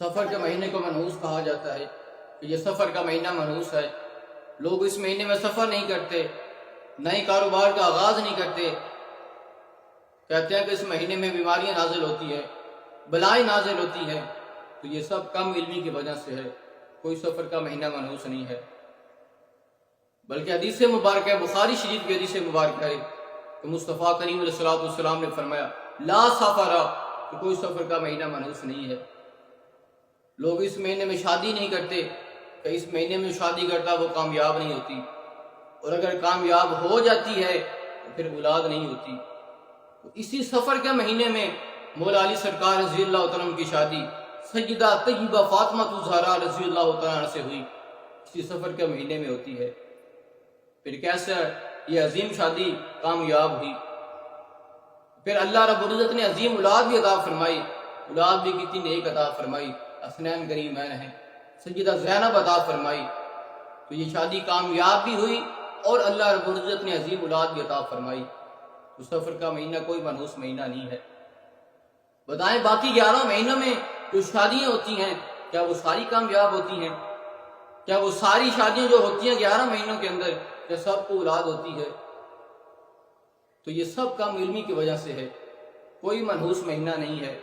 سفر کے مہینے کو منحوس کہا جاتا ہے کہ یہ سفر کا مہینہ منحوس ہے. لوگ اس مہینے میں سفر نہیں کرتے، نئے کاروبار کا آغاز نہیں کرتے. کہتے ہیں کہ اس مہینے میں بیماریاں نازل ہوتی ہیں، بلائیں نازل ہوتی ہیں. تو یہ سب کم علمی کی وجہ سے ہے. کوئی سفر کا مہینہ منحوس نہیں ہے، بلکہ حدیث مبارکہ ہے، بخاری شریف کی حدیث مبارکہ ہے کہ مصطفیٰ کریم علیہ السلام نے فرمایا لا سفر، کہ کوئی سفر کا مہینہ منحوس نہیں ہے. لوگ اس مہینے میں شادی نہیں کرتے کہ اس مہینے میں شادی کرتا وہ کامیاب نہیں ہوتی، اور اگر کامیاب ہو جاتی ہے تو پھر اولاد نہیں ہوتی. تو اسی سفر کے مہینے میں مولا علی سرکار رضی اللہ تعالیٰ عنہ کی شادی سیدہ طیبہ فاطمہ الزہرا رضی اللہ تعالیٰ عنہ سے ہوئی، اسی سفر کے مہینے میں ہوتی ہے. پھر کیسے یہ عظیم شادی کامیاب ہوئی؟ پھر اللہ رب العزت نے عظیم اولاد بھی عطا فرمائی. اولاد بھی کتنی نیک عطا فرمائی، حسنین کریمین ہیں، سیدہ زینب عطا فرمائی. تو یہ شادی کامیاب بھی ہوئی اور اللہ رب العزت نے عظیم اولاد بھی عطا فرمائی. تو سفر کا مہینہ کوئی منحوس مہینہ نہیں ہے. بتائیں باقی 11 مہینوں میں جو شادیاں ہوتی ہیں کیا وہ ساری کامیاب ہوتی ہیں؟ کیا وہ ساری شادیاں جو ہوتی ہیں 11 مہینوں کے اندر کیا سب کو اولاد ہوتی ہے؟ تو یہ سب کم علمی کی وجہ سے ہے، کوئی منحوس مہینہ نہیں ہے.